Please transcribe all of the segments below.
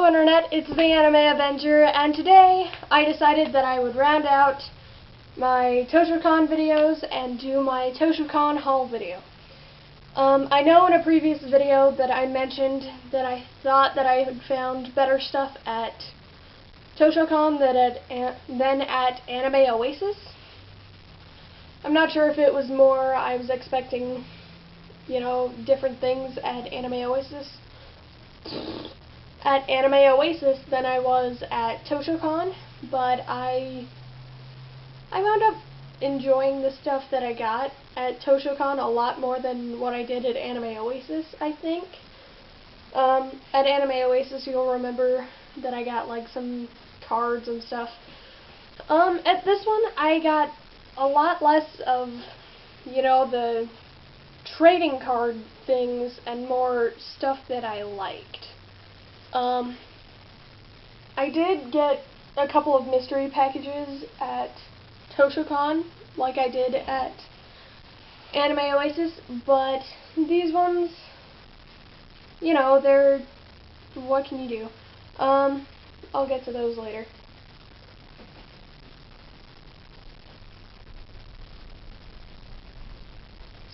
Internet, it's the Anime Avenger, and today I decided that I would round out my Toshocon videos and do my Toshocon haul video. I know in a previous video that I mentioned that I thought that I had found better stuff at Toshocon than at Anime Oasis. I'm not sure if it was more I was expecting, different things at Anime Oasis than I was at Toshocon, but I wound up enjoying the stuff that I got at Toshocon a lot more than what I did at Anime Oasis, I think. At Anime Oasis, you'll remember that I got like some cards and stuff. At this one, I got a lot less of, the trading card things and more stuff that I liked. I did get a couple of mystery packages at Toshocon, like I did at Anime Oasis, but these ones, they're, what can you do? I'll get to those later.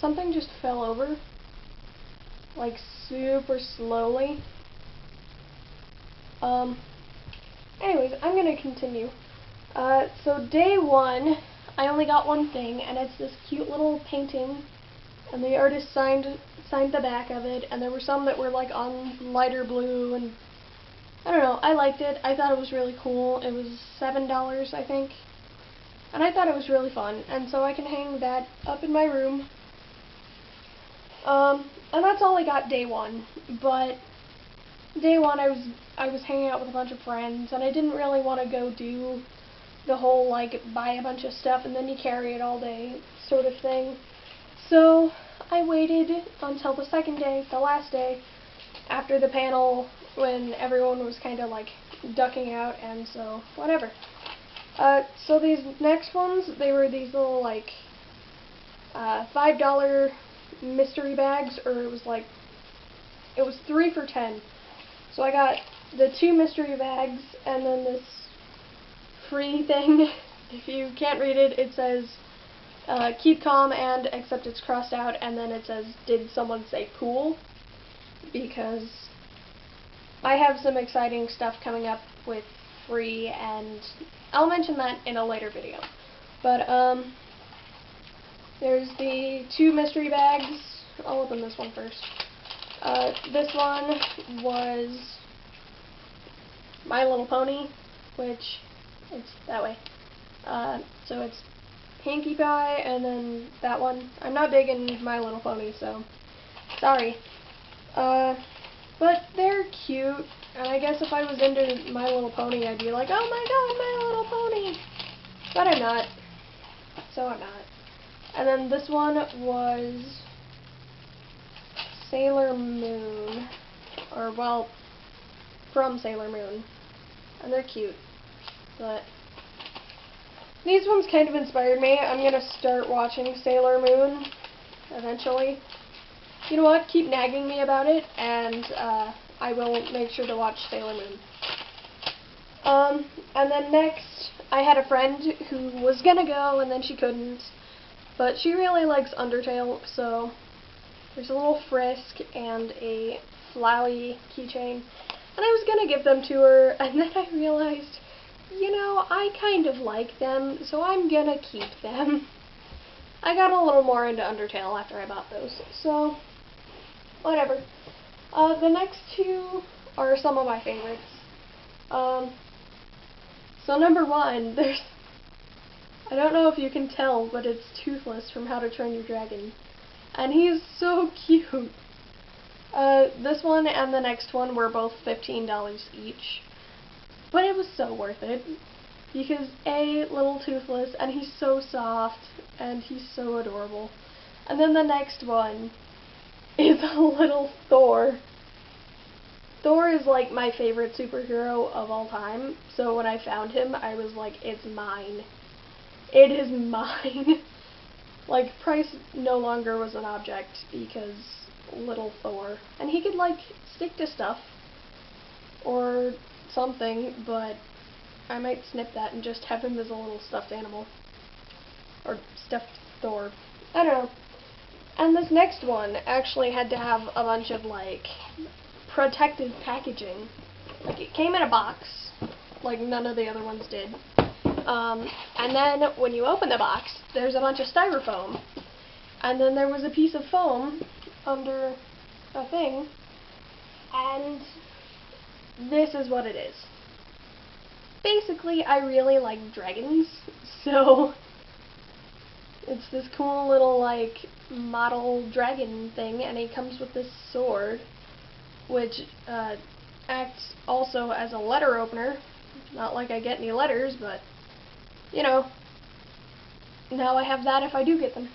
Something just fell over, like super slowly. Anyways, I'm gonna continue. So day one, I only got one thing, and it's this cute little painting, and the artist signed the back of it, and there were some that were like on lighter blue, and I don't know, I liked it. I thought it was really cool. It was $7, I think, and I thought it was really fun, and so I can hang that up in my room. And that's all I got day one, but day one I was hanging out with a bunch of friends, and I didn't really want to go do the whole, like, buy a bunch of stuff and then you carry it all day sort of thing. So I waited until the second day, the last day, after the panel, when everyone was kind of, like, ducking out, and so, whatever. So these next ones, they were these little, like, $5 mystery bags, or it was 3 for $10. So I got the 2 mystery bags, and then this free thing. If you can't read it, it says, keep calm, and except it's crossed out, and then it says, did someone say pool? Because I have some exciting stuff coming up with free, and I'll mention that in a later video. But, there's the 2 mystery bags. I'll open this one first. This one was My Little Pony, which it's that way. So it's Pinkie Pie, and then that one. I'm not big in My Little Pony, so sorry. But they're cute, and I guess if I was into My Little Pony, I'd be like, oh my god, My Little Pony! But I'm not. So I'm not. And then this one was Sailor Moon, or, well, from Sailor Moon, and they're cute, but these ones kind of inspired me. I'm going to start watching Sailor Moon eventually. You know what, keep nagging me about it, and I will make sure to watch Sailor Moon. And then next, I had a friend who was going to go, and then she couldn't. But she really likes Undertale, so there's a little frisk and a Flowey keychain. And I was going to give them to her, and then I realized, I kind of like them, so I'm going to keep them. I got a little more into Undertale after I bought those, so whatever. The next 2 are some of my favorites. So number 1, there's, I don't know if you can tell, but it's Toothless from How to Train Your Dragon. And he's so cute. This one and the next one were both $15 each. But it was so worth it. Because A, little Toothless, and he's so soft, and he's so adorable. And then the next one is a little Thor. Thor is like my favorite superhero of all time, so when I found him, I was like, it's mine. It is mine. Like, price no longer was an object because little Thor. And he could, like, stick to stuff. or something, but I might snip that and just have him as a little stuffed animal. Or stuffed Thor. I don't know. And this next one actually had to have a bunch of, like, protective packaging. Like, it came in a box, like none of the other ones did. And then when you open the box, there's a bunch of styrofoam. And then there was a piece of foam under a thing. And this is what it is. Basically, I really like dragons, so it's this cool little, like, model dragon thing, and it comes with this sword, which acts also as a letter opener. Not like I get any letters, but, you know, now I have that if I do get them.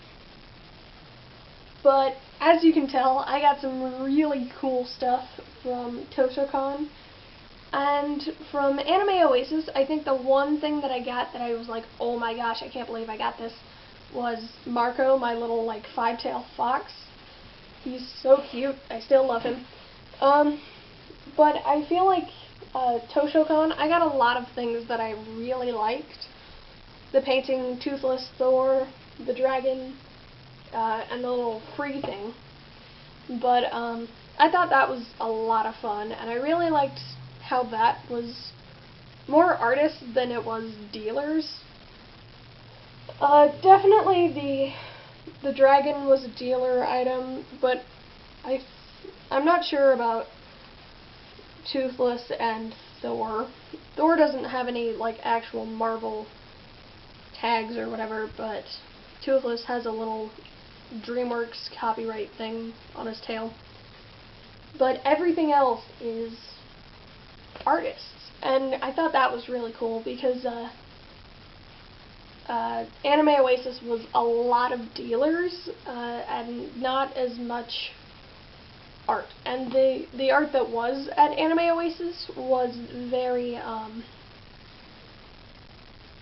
But, as you can tell, I got some really cool stuff from Toshocon. And from Anime Oasis, I think the one thing that I got that I was like, oh my gosh, I can't believe I got this, was Marco, my little, like, five-tailed fox. He's so cute. I still love him. But I feel like Toshocon, I got a lot of things that I really liked. The painting Toothless Thor, the dragon, and the little free thing. But I thought that was a lot of fun, and I really liked how that was more artists than it was dealers. Definitely the dragon was a dealer item, but I'm not sure about Toothless and Thor. Thor doesn't have any, like, actual Marvel tags or whatever, but Toothless has a little DreamWorks copyright thing on his tail. But everything else is artists, and I thought that was really cool because Anime Oasis was a lot of dealers and not as much art. And the art that was at Anime Oasis was very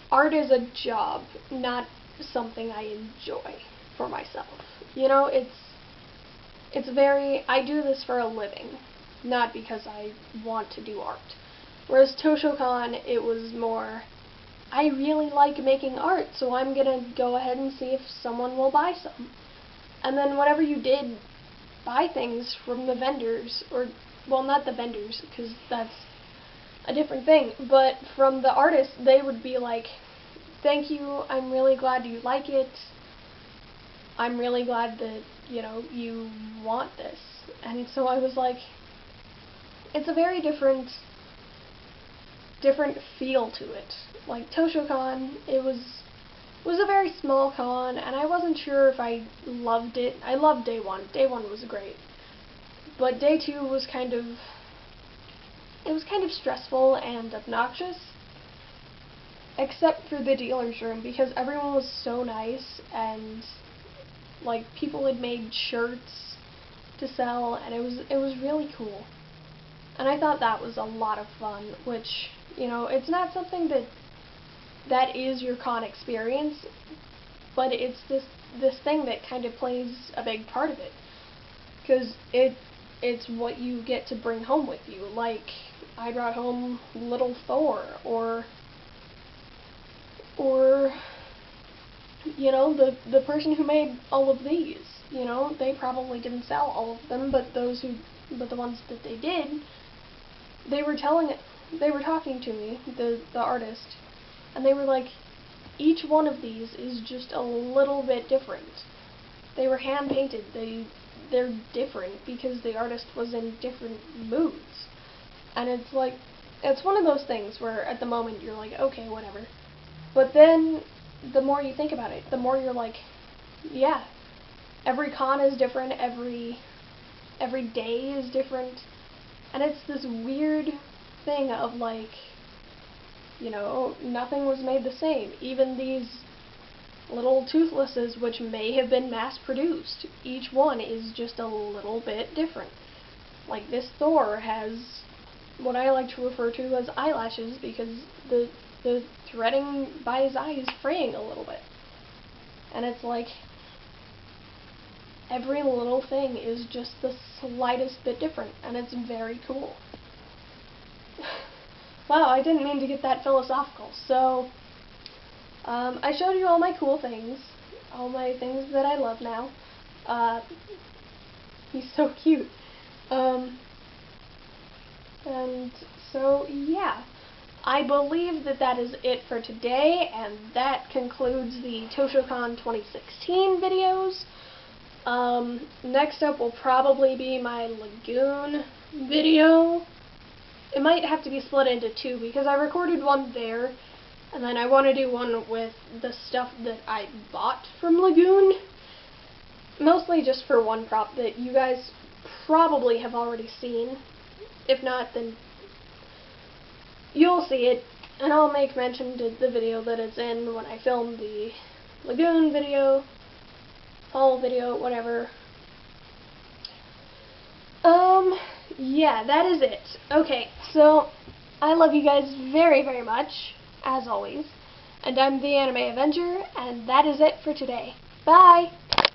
art is a job, not something I enjoy for myself. You know, it's very, I do this for a living, not because I want to do art. Whereas Toshocon, it was more, I really like making art, so I'm gonna go ahead and see if someone will buy some. And then whenever you did buy things from the vendors, or, well, not the vendors, because that's a different thing, but from the artists, they would be like, thank you, I'm really glad you like it, I'm really glad that, you know, you want this. And so I was like, it's a very different feel to it. Like Toshocon, it was a very small con, and I wasn't sure if I loved it. I loved day one. Day one was great. But day two was kind of stressful and obnoxious. Except for the dealer's room, because everyone was so nice, and like people had made shirts to sell, and it was really cool. And I thought that was a lot of fun, which, you know, it's not something that is your con experience, but it's this thing that kind of plays a big part of it, because it's what you get to bring home with you. Like, I brought home little Thor, or you know, the person who made all of these, you know, they probably didn't sell all of them, but the ones that they did, they were talking to me, the artist, and they were like, each one of these is just a little bit different. They were hand painted. They're different because the artist was in different moods. And it's like, it's one of those things where at the moment you're like, okay, whatever. But then the more you think about it, the more you're like, yeah, every con is different, every day is different. And it's this weird thing of like, you know, nothing was made the same. Even these little Toothlesses, which may have been mass-produced, each one is just a little bit different. Like this Thor has what I like to refer to as eyelashes, because the threading by his eye is fraying a little bit. And it's like, every little thing is just the slightest bit different, and it's very cool. Wow, I didn't mean to get that philosophical. So, I showed you all my cool things. All my things that I love now. He's so cute. And so, yeah. I believe that that is it for today, and that concludes the Toshocon 2016 videos. Next up will probably be my Lagoon video. It might have to be split into two, because I recorded one there, and then I want to do one with the stuff that I bought from Lagoon. Mostly just for one prop that you guys probably have already seen. If not, then you'll see it, and I'll make mention to the video that it's in when I film the Lagoon video, haul video, whatever. Yeah, that is it. Okay, so I love you guys very, very much, as always, and I'm the Anime Avenger, and that is it for today. Bye!